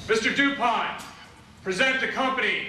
Mr. DuPont, present the company.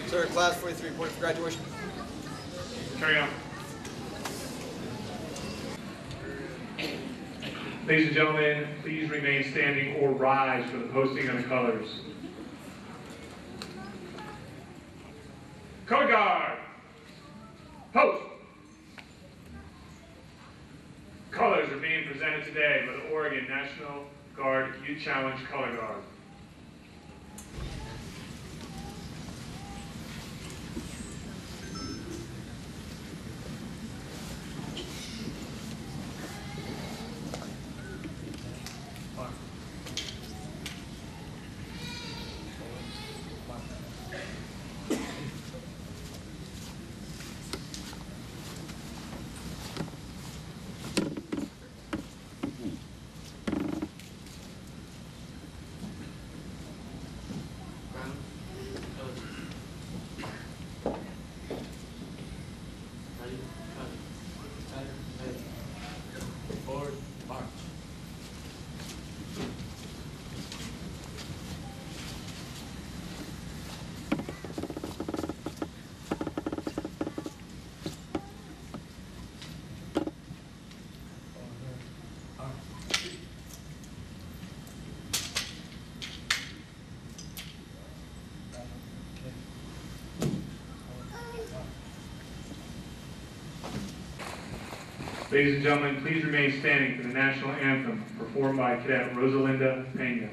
Sir, class 43 point for graduation. Carry on. Ladies and gentlemen, please remain standing or rise for the posting of the colors. Color guard. Post. Colors are being presented today by the Oregon National Guard Youth Challenge Color Guard. Ladies and gentlemen, please remain standing for the national anthem performed by Cadet Rosalinda Pena.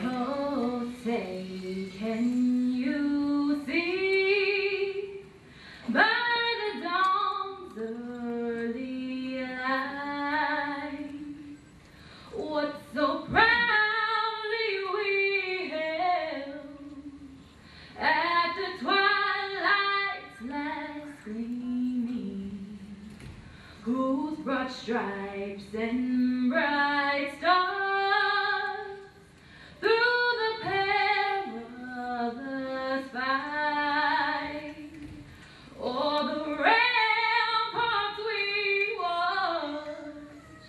Oh, say, can you see by the dawn's early light what so proudly we held at the twilight's last gleaming, whose broad stripes and bright stars through the perilous fight o'er the ramparts we watched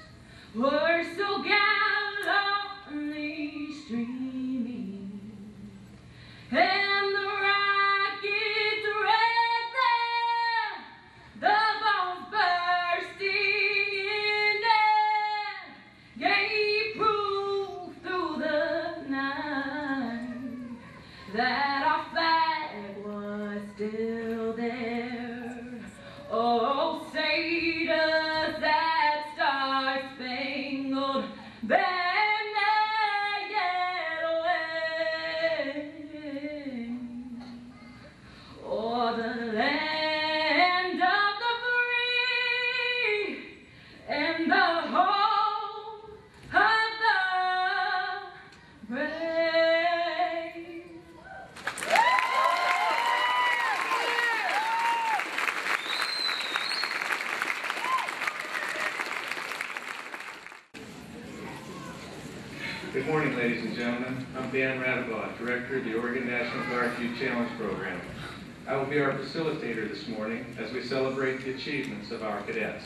were so gallantly streaming, and the rocket's red glare, the bombs bursting in air, gave proof through the night that our flag was still there. Oh, say does that star-spangled banner yet wave o'er the land of the free and the home of the brave? Good morning, ladies and gentlemen. I'm Dan Radabot, Director of the Oregon National Guard Youth Challenge Program. I will be our facilitator this morning as we celebrate the achievements of our cadets.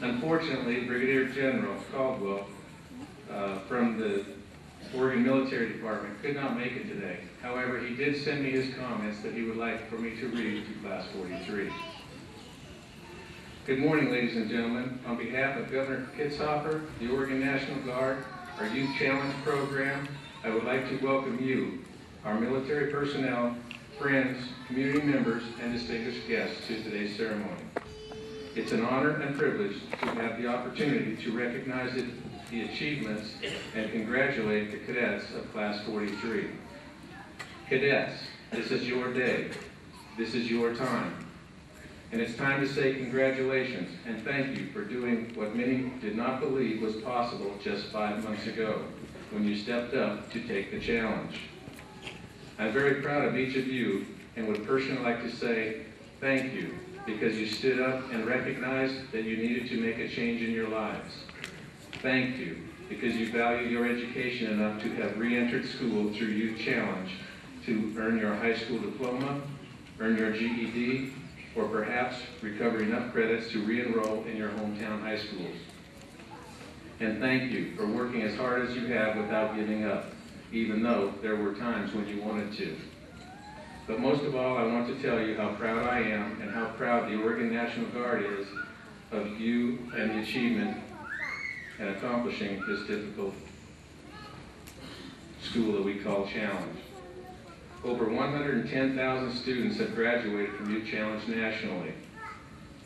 Unfortunately, Brigadier General Caldwell from the Oregon Military Department could not make it today. However, he did send me his comments that he would like for me to read to Class 43. Good morning, ladies and gentlemen. On behalf of Governor Kitzhofer, the Oregon National Guard, our Youth Challenge program, I would like to welcome you, our military personnel, friends, community members, and distinguished guests to today's ceremony. It's an honor and privilege to have the opportunity to recognize the achievements and congratulate the cadets of Class 43. Cadets, this is your day. This is your time. And it's time to say congratulations and thank you for doing what many did not believe was possible just 5 months ago when you stepped up to take the challenge. I'm very proud of each of you and would personally like to say thank you because you stood up and recognized that you needed to make a change in your lives. Thank you because you value your education enough to have re-entered school through Youth Challenge to earn your high school diploma, earn your GED, or perhaps recover enough credits to re-enroll in your hometown high schools. And thank you for working as hard as you have without giving up, even though there were times when you wanted to. But most of all, I want to tell you how proud I am and how proud the Oregon National Guard is of you and the achievement and accomplishing this difficult school that we call Challenge. Over 110,000 students have graduated from Youth Challenge nationally.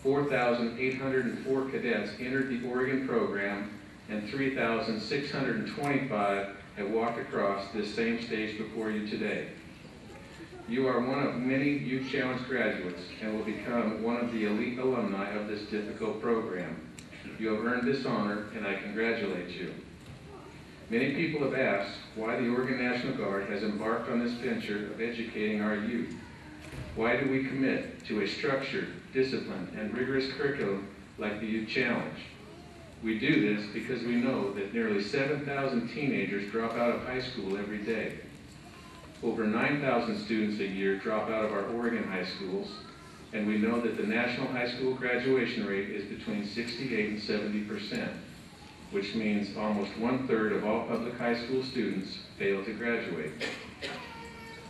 4,804 cadets entered the Oregon program, and 3,625 have walked across this same stage before you today. You are one of many Youth Challenge graduates and will become one of the elite alumni of this difficult program. You have earned this honor, and I congratulate you. Many people have asked why the Oregon National Guard has embarked on this venture of educating our youth. Why do we commit to a structured, disciplined, and rigorous curriculum like the Youth Challenge? We do this because we know that nearly 7,000 teenagers drop out of high school every day. Over 9,000 students a year drop out of our Oregon high schools, and we know that the national high school graduation rate is between 68 and 70%. Which means almost 1/3 of all public high school students fail to graduate.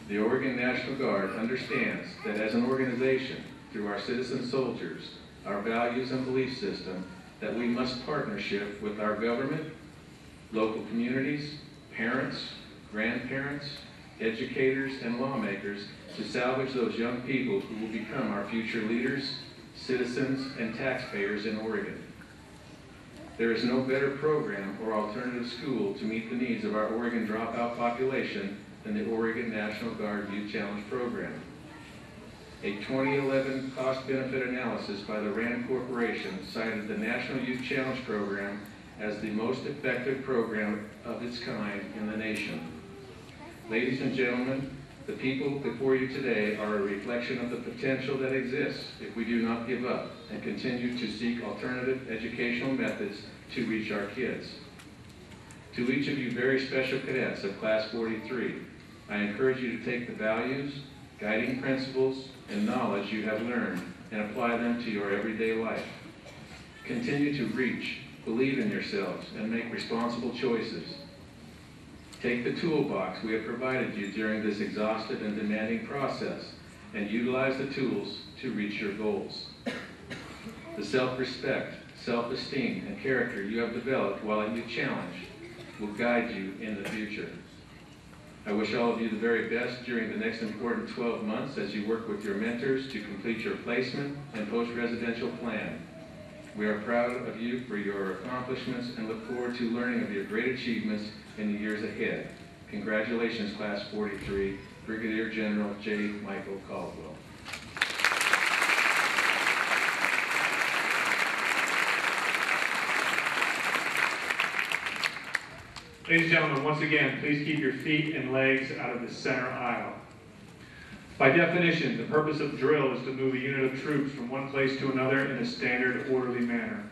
The Oregon National Guard understands that as an organization, through our citizen soldiers, our values and belief system, that we must partnership with our government, local communities, parents, grandparents, educators, and lawmakers to salvage those young people who will become our future leaders, citizens, and taxpayers in Oregon. There is no better program or alternative school to meet the needs of our Oregon dropout population than the Oregon National Guard Youth Challenge program. A 2011 cost-benefit analysis by the RAND Corporation cited the National Youth Challenge program as the most effective program of its kind in the nation. Ladies and gentlemen, the people before you today are a reflection of the potential that exists if we do not give up and continue to seek alternative educational methods to reach our kids. To each of you very special cadets of Class 43, I encourage you to take the values, guiding principles, and knowledge you have learned and apply them to your everyday life. Continue to reach, believe in yourselves, and make responsible choices. Take the toolbox we have provided you during this exhaustive and demanding process and utilize the tools to reach your goals. The self-respect, self-esteem, and character you have developed while at Youth Challenge will guide you in the future. I wish all of you the very best during the next important 12 months as you work with your mentors to complete your placement and post-residential plan. We are proud of you for your accomplishments and look forward to learning of your great achievements in the years ahead. Congratulations, Class 43, Brigadier General J. Michael Caldwell. Ladies and gentlemen, once again, please keep your feet and legs out of the center aisle. By definition, the purpose of drill is to move a unit of troops from one place to another in a standard, orderly manner.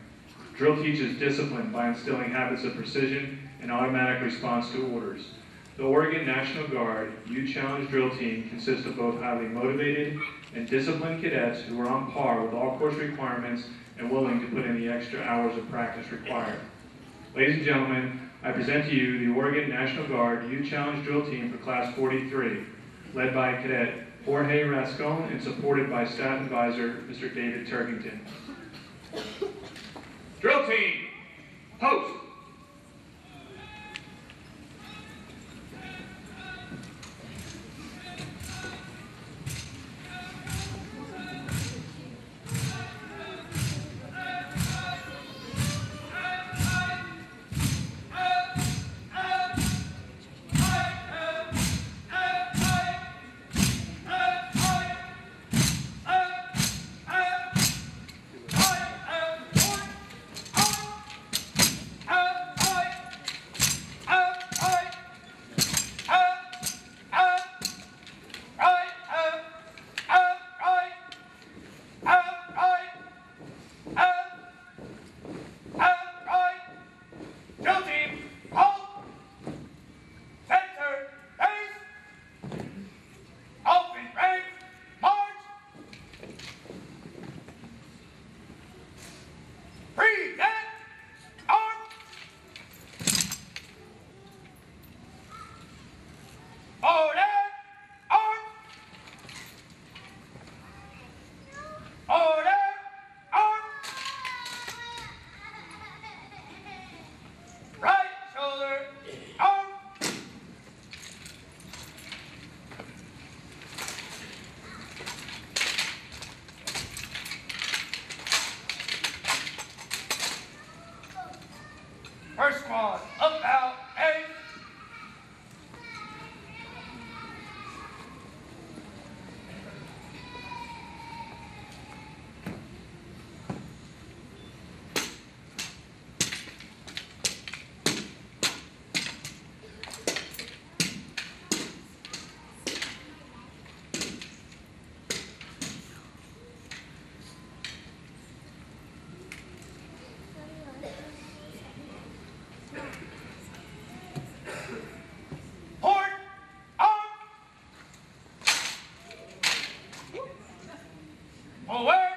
Drill teaches discipline by instilling habits of precision and automatic response to orders. The Oregon National Guard Youth Challenge Drill Team consists of both highly motivated and disciplined cadets who are on par with all course requirements and willing to put in the extra hours of practice required. Ladies and gentlemen, I present to you the Oregon National Guard Youth Challenge Drill Team for Class 43, led by Cadet Jorge Rascon and supported by Staff Advisor Mr. David Turkington. Drill Team, post! First squad, up, out, eight. Order!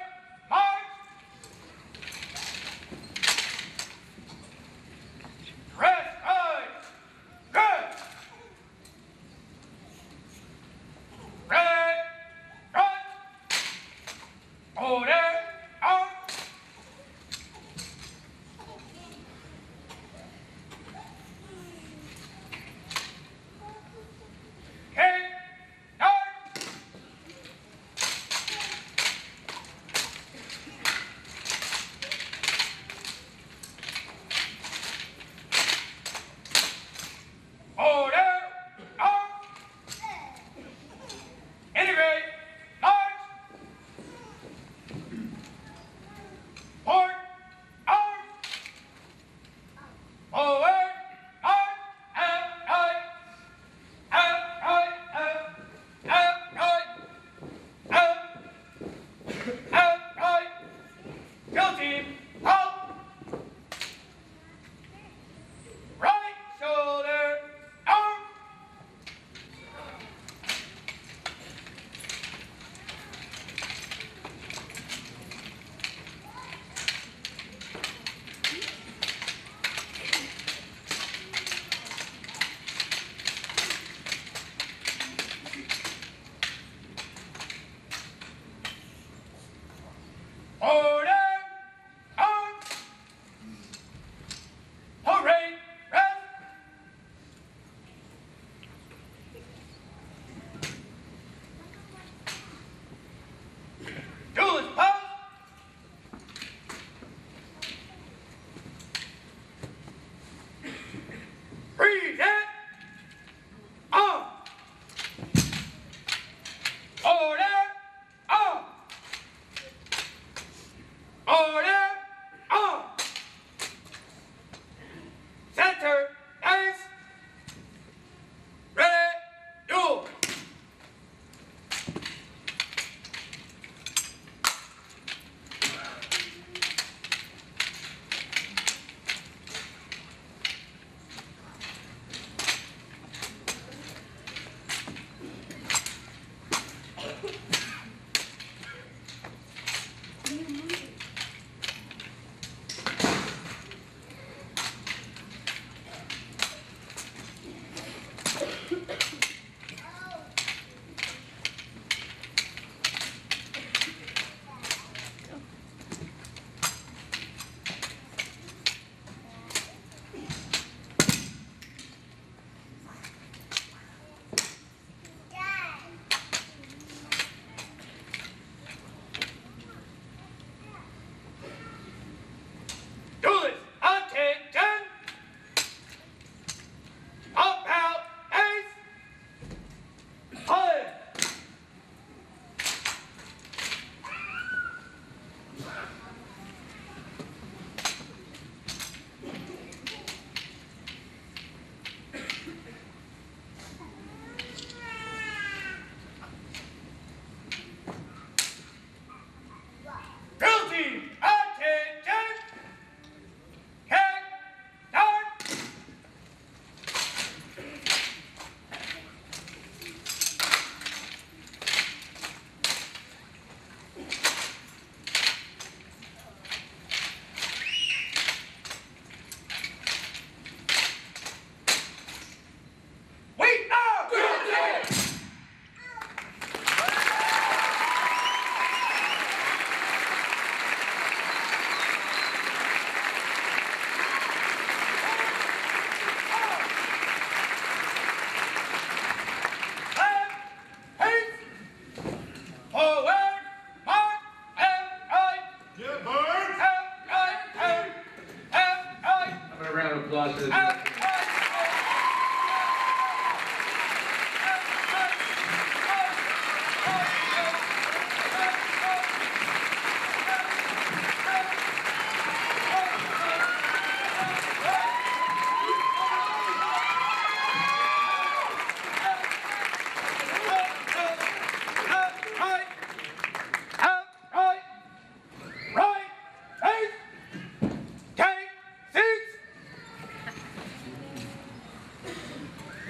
applause for this.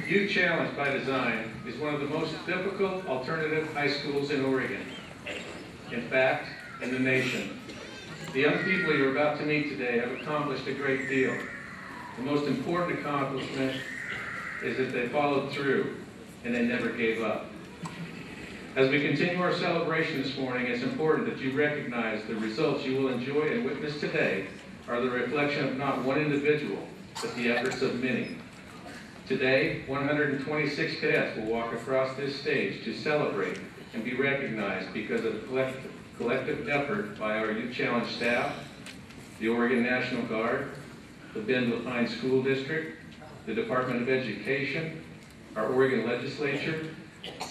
Youth Challenge by Design is one of the most difficult alternative high schools in Oregon. In fact, in the nation. The young people you're about to meet today have accomplished a great deal. The most important accomplishment is that they followed through and they never gave up. As we continue our celebration this morning, it's important that you recognize the results you will enjoy and witness today are the reflection of not one individual, but the efforts of many. Today, 126 cadets will walk across this stage to celebrate and be recognized because of the collective effort by our Youth Challenge staff, the Oregon National Guard, the Bend Lapine School District, the Department of Education, our Oregon Legislature,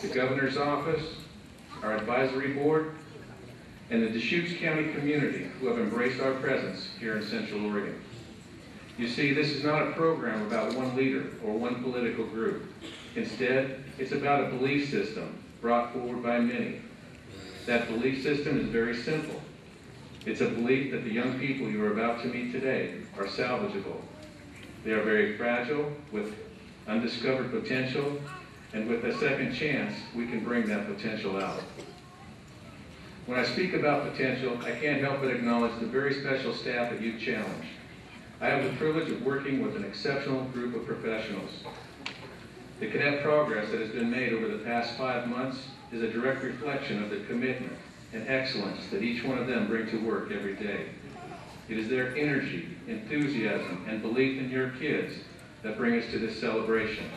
the Governor's Office, our Advisory Board, and the Deschutes County community who have embraced our presence here in Central Oregon. You see, this is not a program about one leader or one political group. Instead, it's about a belief system brought forward by many. That belief system is very simple. It's a belief that the young people you are about to meet today are salvageable. They are very fragile, with undiscovered potential, and with a second chance, we can bring that potential out. When I speak about potential, I can't help but acknowledge the very special staff at Youth Challenge. I have the privilege of working with an exceptional group of professionals. The cadet progress that has been made over the past 5 months is a direct reflection of the commitment and excellence that each one of them bring to work every day. It is their energy, enthusiasm, and belief in your kids that bring us to this celebration.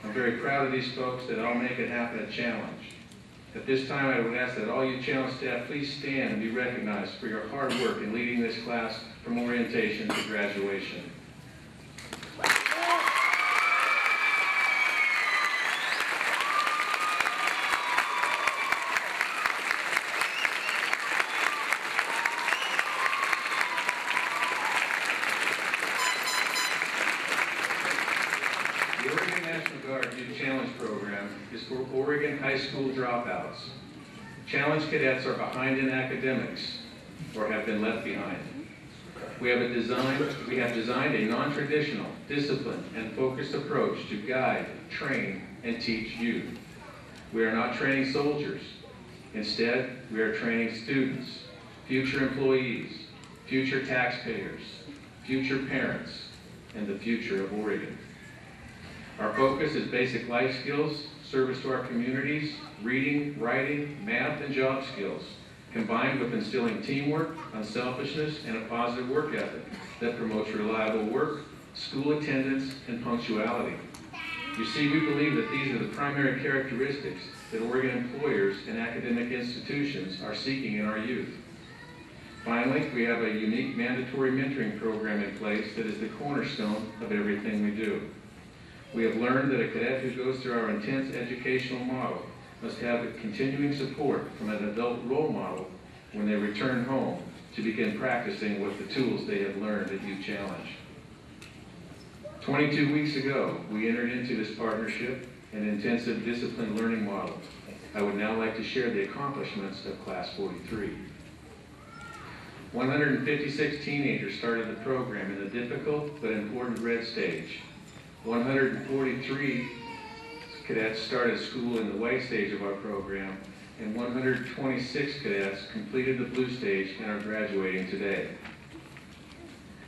I'm very proud of these folks that all make it happen at Challenge. At this time, I would ask that all you Challenge staff please stand and be recognized for your hard work in leading this class from orientation to graduation. The Oregon National Guard Youth Challenge program is for Oregon high school dropouts. Challenge cadets are behind in academics or have been left behind. We have designed a non-traditional, disciplined, and focused approach to guide, train, and teach youth. We are not training soldiers. Instead, we are training students, future employees, future taxpayers, future parents, and the future of Oregon. Our focus is basic life skills, service to our communities, reading, writing, math, and job skills, combined with instilling teamwork, unselfishness, and a positive work ethic that promotes reliable work, school attendance, and punctuality. You see, we believe that these are the primary characteristics that Oregon employers and academic institutions are seeking in our youth. Finally, we have a unique mandatory mentoring program in place that is the cornerstone of everything we do. We have learned that a cadet who goes through our intense educational model must have a continuing support from an adult role model when they return home to begin practicing with the tools they have learned at Youth Challenge. 22 weeks ago, we entered into this partnership and intensive discipline learning model. I would now like to share the accomplishments of Class 43. 156 teenagers started the program in the difficult but important red stage. 143 cadets started school in the white stage of our program, and 126 cadets completed the blue stage and are graduating today.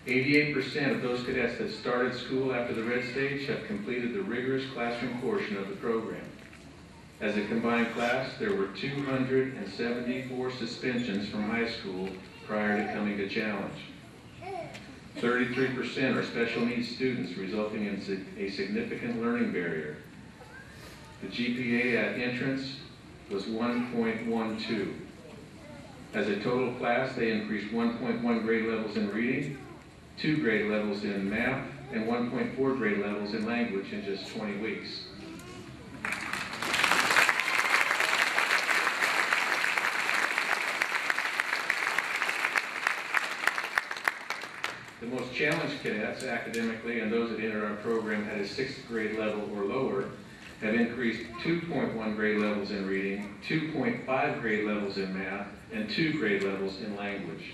88% of those cadets that started school after the red stage have completed the rigorous classroom portion of the program. As a combined class, there were 274 suspensions from high school prior to coming to Challenge. 33% are special needs students, resulting in a significant learning barrier. The GPA at entrance was 1.12. As a total class, they increased 1.1 grade levels in reading, 2 grade levels in math, and 1.4 grade levels in language in just 20 weeks. The most challenged cadets academically and those that enter our program at a 6th grade level or lower have increased 2.1 grade levels in reading, 2.5 grade levels in math, and 2 grade levels in language.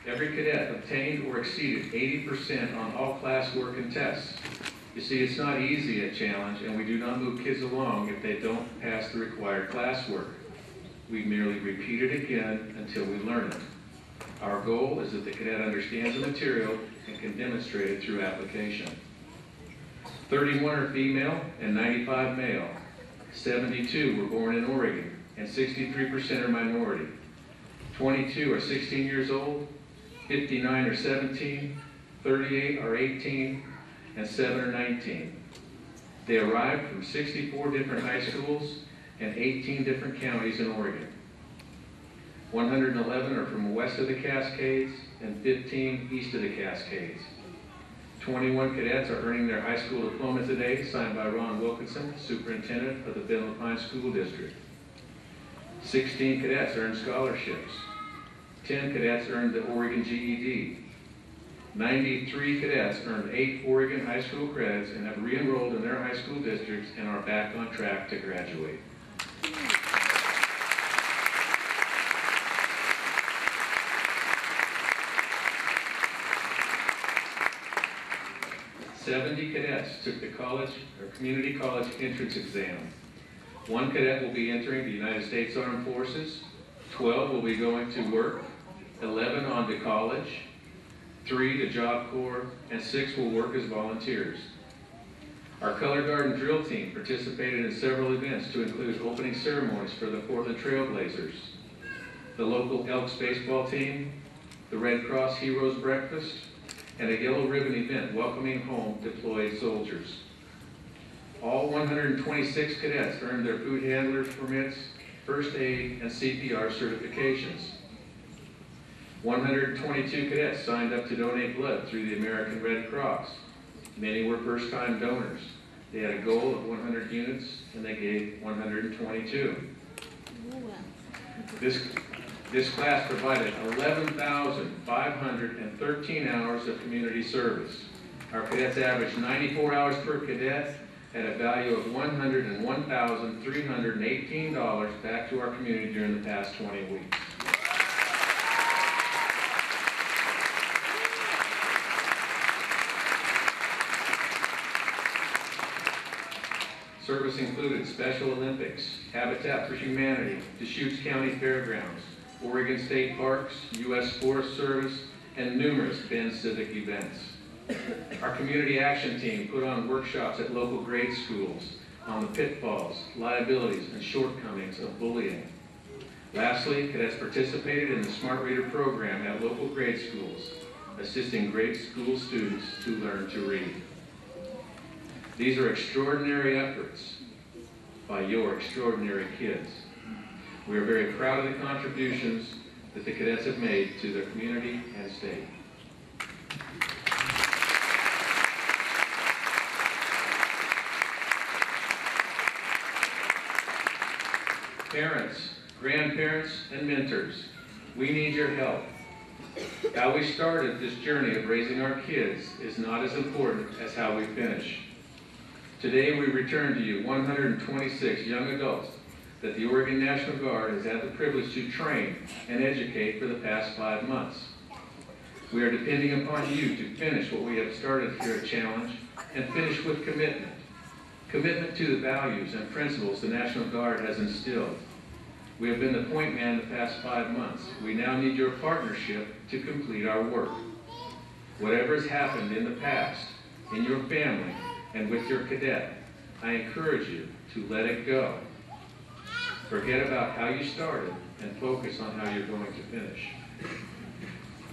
Every cadet obtained or exceeded 80% on all classwork and tests. You see, it's not easy at ChalleNGe, and we do not move kids along if they don't pass the required classwork. We merely repeat it again until we learn it. Our goal is that the cadet understands the material and can demonstrate it through application. 31 are female and 95 male. 72 were born in Oregon, and 63% are minority. 22 are 16 years old, 59 are 17, 38 are 18, and 7 are 19. They arrived from 64 different high schools and 18 different counties in Oregon. 111 are from west of the Cascades and 15 east of the Cascades. 21 cadets are earning their high school diploma today, signed by Ron Wilkinson, Superintendent of the Bend La Pine School District. 16 cadets earned scholarships. 10 cadets earned the Oregon GED. 93 cadets earned 8 Oregon high school credits and have re-enrolled in their high school districts and are back on track to graduate. "70 cadets took the community college entrance exam. 1 cadet will be entering the United States Armed Forces, 12 will be going to work, 11 on to college, 3 to Job Corps, and 6 will work as volunteers. Our Color Garden drill team participated in several events to include opening ceremonies for the Portland Trail Blazers, the local Elks baseball team, the Red Cross Heroes Breakfast, and a yellow ribbon event welcoming home deployed soldiers. All 126 cadets earned their food handlers permits, first aid, and CPR certifications. 122 cadets signed up to donate blood through the American Red Cross. Many were first-time donors. They had a goal of 100 units, and they gave 122. This class provided 11,513 hours of community service. Our cadets averaged 94 hours per cadet at a value of $101,318 back to our community during the past 20 weeks. Service included Special Olympics, Habitat for Humanity, Deschutes County Fairgrounds, Oregon State Parks, U.S. Forest Service, and numerous Bend civic events. Our community action team put on workshops at local grade schools on the pitfalls, liabilities, and shortcomings of bullying. Lastly, cadets participated in the Smart Reader program at local grade schools, assisting grade school students to learn to read. These are extraordinary efforts by your extraordinary kids. We are very proud of the contributions that the cadets have made to their community and state. Parents, grandparents, and mentors, we need your help. How we started this journey of raising our kids is not as important as how we finish. Today we return to you 126 young adults that the Oregon National Guard has had the privilege to train and educate for the past 5 months. We are depending upon you to finish what we have started here at ChalleNGe and finish with commitment. Commitment to the values and principles the National Guard has instilled. We have been the point man the past 5 months. We now need your partnership to complete our work. Whatever has happened in the past, in your family, and with your cadet, I encourage you to let it go. Forget about how you started and focus on how you're going to finish.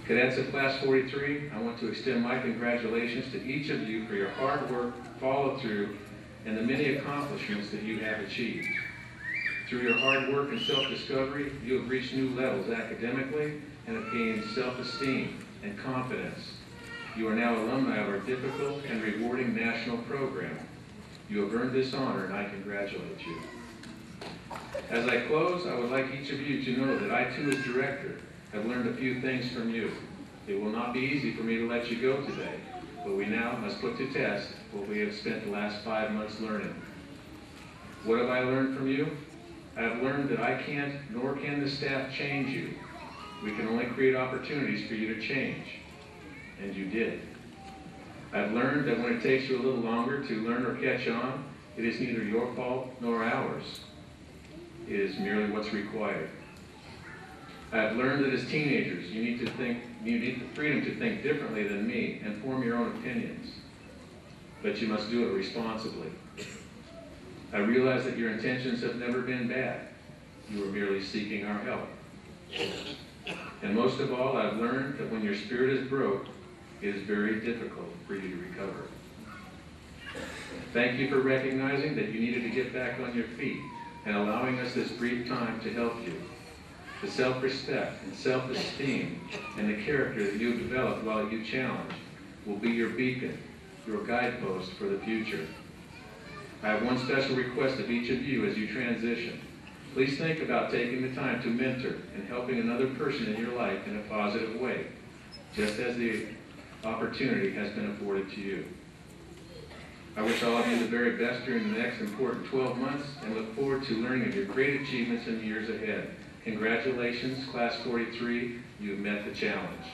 Cadets of Class 43, I want to extend my congratulations to each of you for your hard work, follow through, and the many accomplishments that you have achieved. Through your hard work and self-discovery, you have reached new levels academically and have gained self-esteem and confidence. You are now alumni of our difficult and rewarding national program. You have earned this honor, and I congratulate you. As I close, I would like each of you to know that I, too, as director, have learned a few things from you. It will not be easy for me to let you go today, but we now must put to test what we have spent the last 5 months learning. What have I learned from you? I have learned that I can't, nor can the staff, change you. We can only create opportunities for you to change. And you did. I've learned that when it takes you a little longer to learn or catch on, it is neither your fault nor ours. It is merely what's required. I've learned that as teenagers, you need the freedom to think differently than me and form your own opinions. But you must do it responsibly. I realize that your intentions have never been bad. You are merely seeking our help. And most of all, I've learned that when your spirit is broke, it is very difficult for you to recover. Thank you for recognizing that you needed to get back on your feet and allowing us this brief time to help you. The self-respect and self-esteem and the character that you have developed while at ChalleNGe will be your beacon, your guidepost for the future. I have one special request of each of you as you transition. Please think about taking the time to mentor and helping another person in your life in a positive way, just as the opportunity has been afforded to you. I wish all of you the very best during the next important 12 months and look forward to learning of your great achievements in the years ahead. Congratulations, Class 43, you've met the challenge.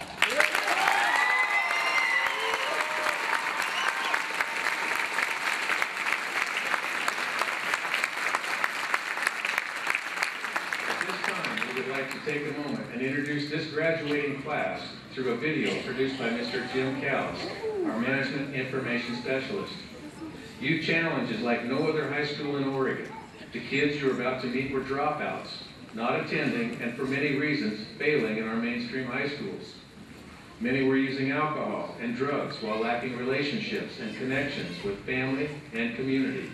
To take a moment and introduce this graduating class through a video produced by Mr. Jim Callis, our Management Information Specialist. ChalleNGe is like no other high school in Oregon. The kids you are about to meet were dropouts, not attending, and for many reasons, failing in our mainstream high schools. Many were using alcohol and drugs while lacking relationships and connections with family and community.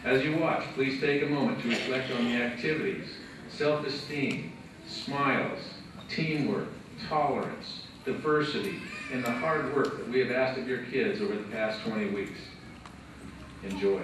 As you watch, please take a moment to reflect on the activities, self-esteem, smiles, teamwork, tolerance, diversity, and the hard work that we have asked of your kids over the past 20 weeks. Enjoy.